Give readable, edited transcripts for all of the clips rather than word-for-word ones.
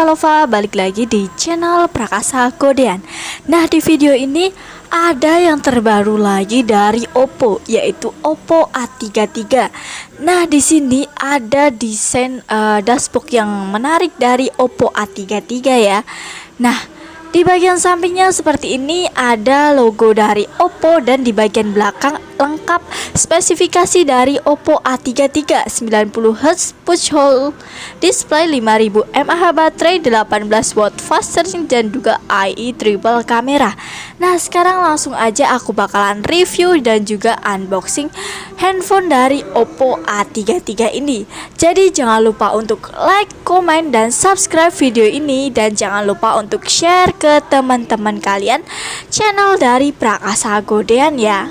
Kalova, balik lagi di channel Prakasa Godean. Nah, di video ini ada yang terbaru lagi dari Oppo, yaitu Oppo A33. Nah, di sini ada desain dashboard yang menarik dari Oppo A33 ya. Nah, di bagian sampingnya seperti ini ada logo dari Oppo, dan di bagian belakang lengkap spesifikasi dari Oppo A33, 90Hz push hole display, 5000 mAh baterai, 18 watt fast charging, dan juga IE triple kamera. Nah, sekarang langsung aja aku bakalan review dan juga unboxing handphone dari Oppo A33 ini. Jadi jangan lupa untuk like, komen, dan subscribe video ini, dan jangan lupa untuk share ke teman-teman kalian channel dari Prakasa Godean ya.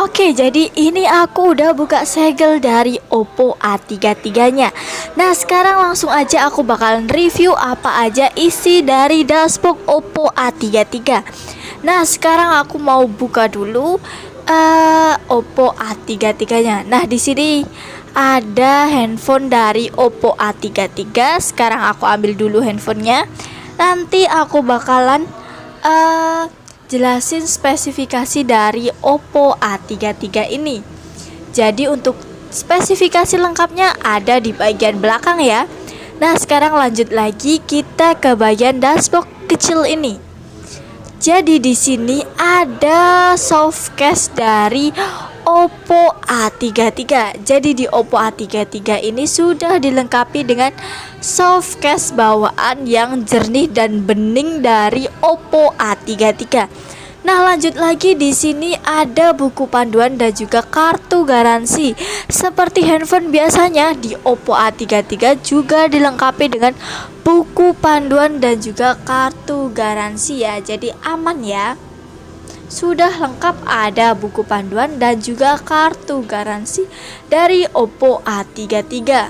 Oke, jadi ini aku udah buka segel dari Oppo A33-nya. Nah, sekarang langsung aja aku bakalan review apa aja isi dari dashboard Oppo A33. Nah, sekarang aku mau buka dulu Oppo A33-nya. Nah, di sini ada handphone dari Oppo A33. Sekarang aku ambil dulu handphonenya. Nanti aku bakalan jelasin spesifikasi dari Oppo A33 ini. Jadi untuk spesifikasi lengkapnya ada di bagian belakang ya. Nah, sekarang lanjut lagi kita ke bagian dashboard kecil ini. Jadi di sini ada soft case dari Oppo A33. Jadi di Oppo A33 ini sudah dilengkapi dengan soft case bawaan yang jernih dan bening dari Oppo A33. Nah, lanjut lagi di sini ada buku panduan dan juga kartu garansi. Seperti handphone biasanya, di Oppo A33 juga dilengkapi dengan buku panduan dan juga kartu garansi ya. Jadi aman ya. Sudah lengkap, ada buku panduan dan juga kartu garansi dari Oppo A33.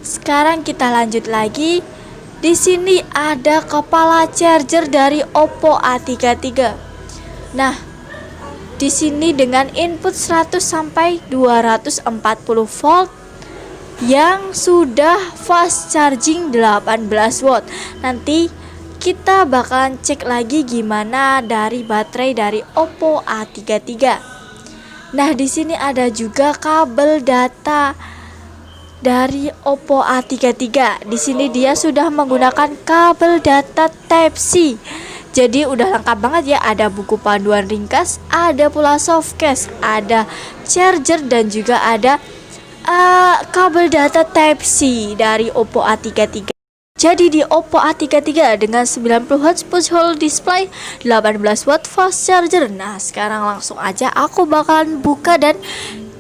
Sekarang kita lanjut lagi. Di sini ada kepala charger dari Oppo A33. Nah, di sini dengan input 100 sampai 240 volt yang sudah fast charging 18 watt. Nanti kita bakalan cek lagi gimana dari baterai dari Oppo A33. Nah, di sini ada juga kabel data dari Oppo A33. Di sini dia sudah menggunakan kabel data Type-C. Jadi udah lengkap banget ya, ada buku panduan ringkas, ada pula soft case, ada charger, dan juga ada kabel data Type-C dari Oppo A33. Jadi di Oppo A33 dengan 90Hz push hole display, 18 watt fast charger. Nah, sekarang langsung aja aku bakalan buka, dan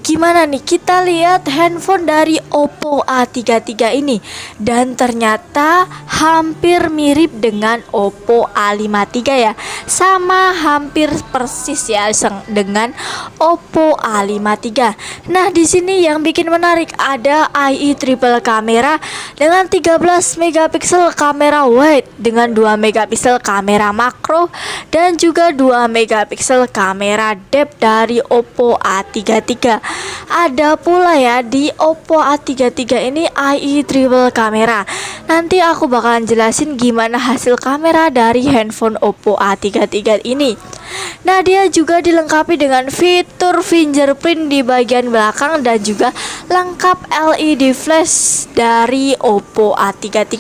gimana nih, kita lihat handphone dari Oppo A33 ini. Dan ternyata hampir mirip dengan Oppo A53 ya. Sama hampir persis ya dengan Oppo A53. Nah, di sini yang bikin menarik ada IE triple kamera dengan 13 megapiksel kamera wide, dengan 2 megapiksel kamera makro, dan juga 2 megapiksel kamera depth dari Oppo A33. Ada pula ya di Oppo A33 ini IE triple kamera. Nanti aku bakalan jelasin gimana hasil kamera dari handphone Oppo A33 ini. Nah, dia juga dilengkapi dengan fitur fingerprint di bagian belakang dan juga lengkap LED flash dari Oppo A33.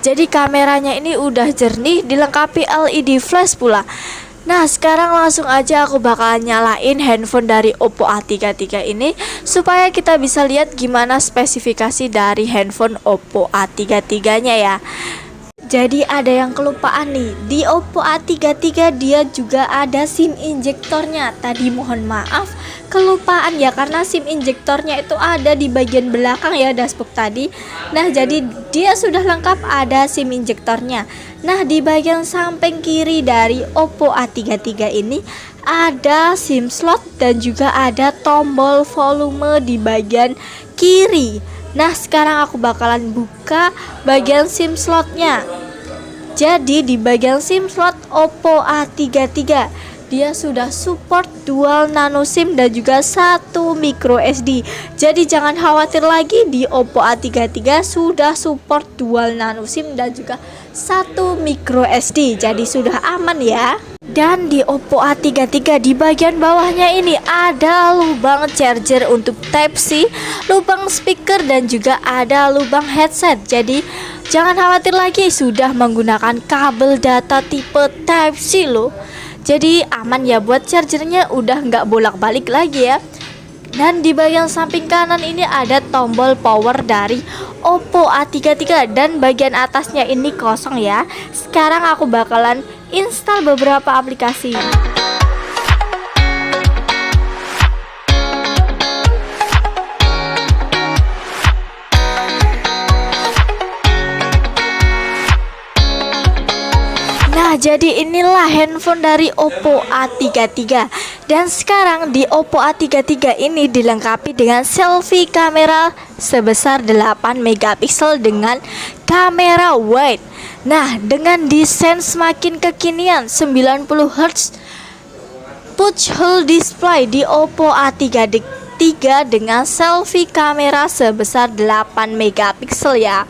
Jadi kameranya ini udah jernih, dilengkapi LED flash pula. Nah, sekarang langsung aja aku bakal nyalain handphone dari Oppo A33 ini supaya kita bisa lihat gimana spesifikasi dari handphone Oppo A33-nya ya. Jadi ada yang kelupaan nih, di Oppo A33 dia juga ada SIM injektornya. Tadi mohon maaf kelupaan ya, karena SIM injektornya itu ada di bagian belakang ya dashboard tadi. Nah, jadi dia sudah lengkap, ada SIM injektornya. Nah, di bagian samping kiri dari Oppo A33 ini ada SIM slot dan juga ada tombol volume di bagian kiri. Nah, sekarang aku bakalan buka bagian SIM slotnya. Jadi di bagian SIM slot Oppo A33 dia sudah support dual nano SIM dan juga satu micro SD. Jadi jangan khawatir lagi, di Oppo A33 sudah support dual nano SIM dan juga satu micro SD. Jadi sudah aman ya. Dan di Oppo A33 di bagian bawahnya ini ada lubang charger untuk Type C, lubang speaker dan juga ada lubang headset. Jadi jangan khawatir lagi, sudah menggunakan kabel data tipe Type C loh. Jadi aman ya buat chargernya, udah nggak bolak-balik lagi ya. Dan di bagian samping kanan ini ada tombol power dari Oppo A33 dan bagian atasnya ini kosong ya. Sekarang aku bakalan install beberapa aplikasi. Nah, jadi inilah handphone dari Oppo A33. Dan sekarang di Oppo A33 ini dilengkapi dengan selfie kamera sebesar 8 megapiksel dengan kamera wide. Nah, dengan desain semakin kekinian 90 Hz touch hole display di Oppo A33 dengan selfie kamera sebesar 8 megapiksel ya.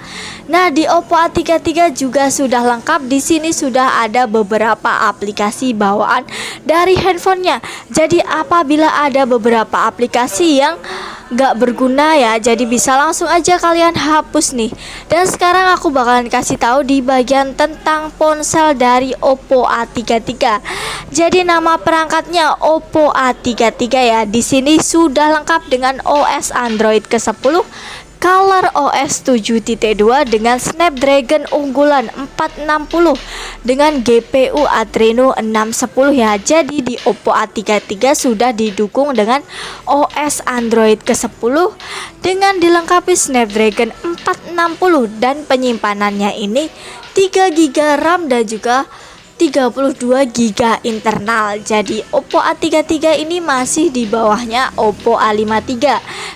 Nah, di Oppo A33 juga sudah lengkap. Di sini sudah ada beberapa aplikasi bawaan dari handphonenya. Jadi apabila ada beberapa aplikasi yang gak berguna ya, jadi bisa langsung aja kalian hapus nih. Dan sekarang aku bakalan kasih tahu di bagian tentang ponsel dari Oppo A33. Jadi nama perangkatnya Oppo A33 ya. Di sini sudah lengkap dengan OS Android ke-10, Color OS 7.2 dengan Snapdragon unggulan 460 dengan GPU Adreno 610 ya. Jadi di Oppo A33 sudah didukung dengan OS Android ke-10 dengan dilengkapi Snapdragon 460 dan penyimpanannya ini 3 GB RAM dan juga 32 GB internal. Jadi Oppo A33 ini masih di bawahnya Oppo A53.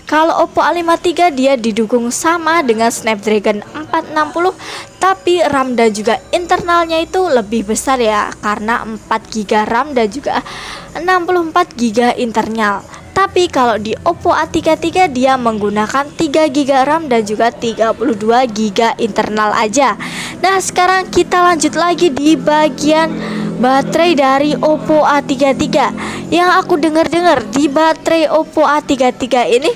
Kalau Oppo A53 dia didukung sama dengan Snapdragon 460, tapi RAM dan juga internalnya itu lebih besar ya, karena 4 GB RAM dan juga 64 GB internal. Tapi kalau di Oppo A33 dia menggunakan 3 GB RAM dan juga 32 GB internal aja. Nah, sekarang kita lanjut lagi di bagian baterai dari Oppo A33. Yang aku dengar-dengar di baterai Oppo A33 ini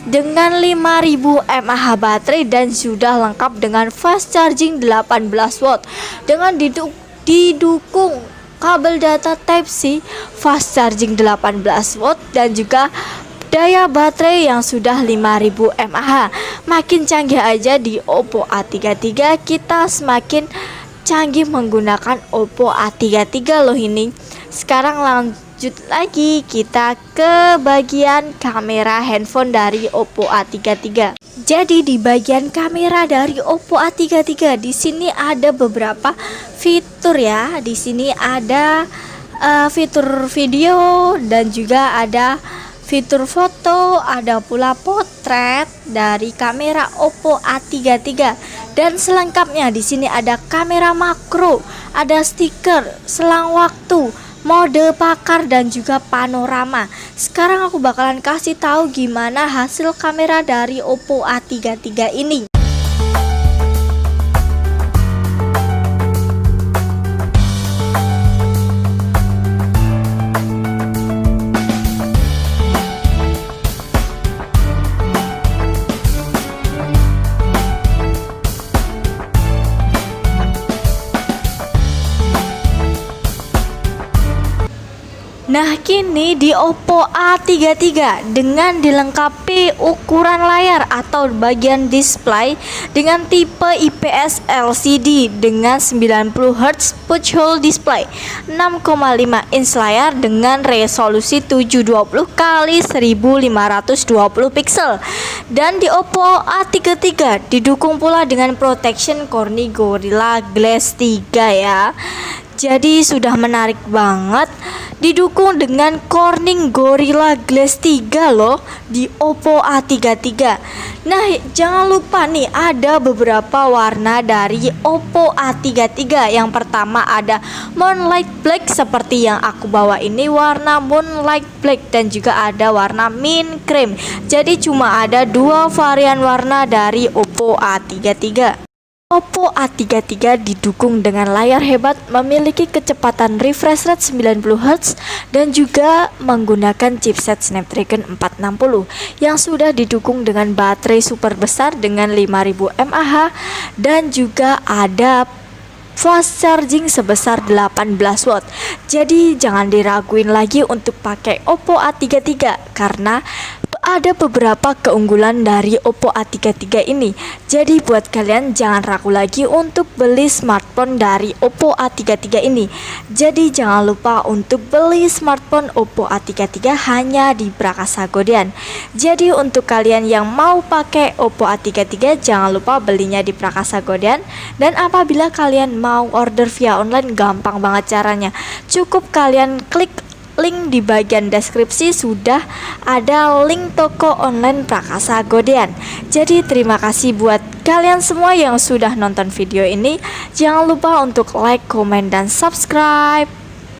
dengan 5000 mAh baterai dan sudah lengkap dengan fast charging 18 watt dengan didukung kabel data Type C, fast charging 18 watt dan juga daya baterai yang sudah 5000 mAh. Makin canggih aja di Oppo A33, kita semakin canggih menggunakan Oppo A33 loh ini. Sekarang lanjut lagi kita ke bagian kamera handphone dari Oppo A33. Jadi di bagian kamera dari Oppo A33 di sini ada beberapa fitur ya. Di sini ada fitur video dan juga ada fitur foto, ada pula potret dari kamera Oppo A33. Dan selengkapnya di sini ada kamera makro, ada stiker, selang waktu, mode pakar dan juga panorama. Sekarang aku bakalan kasih tahu gimana hasil kamera dari Oppo A33 ini. Nah, kini di Oppo A33 dengan dilengkapi ukuran layar atau bagian display dengan tipe IPS LCD dengan 90 Hz touch hole display, 6,5 inch layar dengan resolusi 720 x 1520 pixel. Dan di Oppo A33 didukung pula dengan protection Corning Gorilla Glass 3 ya. Jadi sudah menarik banget. Didukung dengan Corning Gorilla Glass 3 loh di Oppo A33. Nah, jangan lupa nih ada beberapa warna dari Oppo A33. Yang pertama ada Moonlight Black seperti yang aku bawa ini, warna Moonlight Black, dan juga ada warna Mint Cream. Jadi cuma ada dua varian warna dari Oppo A33. Oppo A33 didukung dengan layar hebat, memiliki kecepatan refresh rate 90Hz dan juga menggunakan chipset Snapdragon 460 yang sudah didukung dengan baterai super besar dengan 5000 mAh dan juga ada fast charging sebesar 18 watt. Jadi jangan diraguin lagi untuk pakai Oppo A33 karena ada beberapa keunggulan dari Oppo A33 ini. Jadi buat kalian jangan ragu lagi untuk beli smartphone dari Oppo A33 ini. Jadi jangan lupa untuk beli smartphone Oppo A33 hanya di Prakasa Godean. Jadi untuk kalian yang mau pakai Oppo A33 jangan lupa belinya di Prakasa Godean. Dan apabila kalian mau order via online, gampang banget caranya. Cukup kalian klik link di bagian deskripsi, sudah ada link toko online Prakasa Godean. Jadi terima kasih buat kalian semua yang sudah nonton video ini. Jangan lupa untuk like, komen, dan subscribe.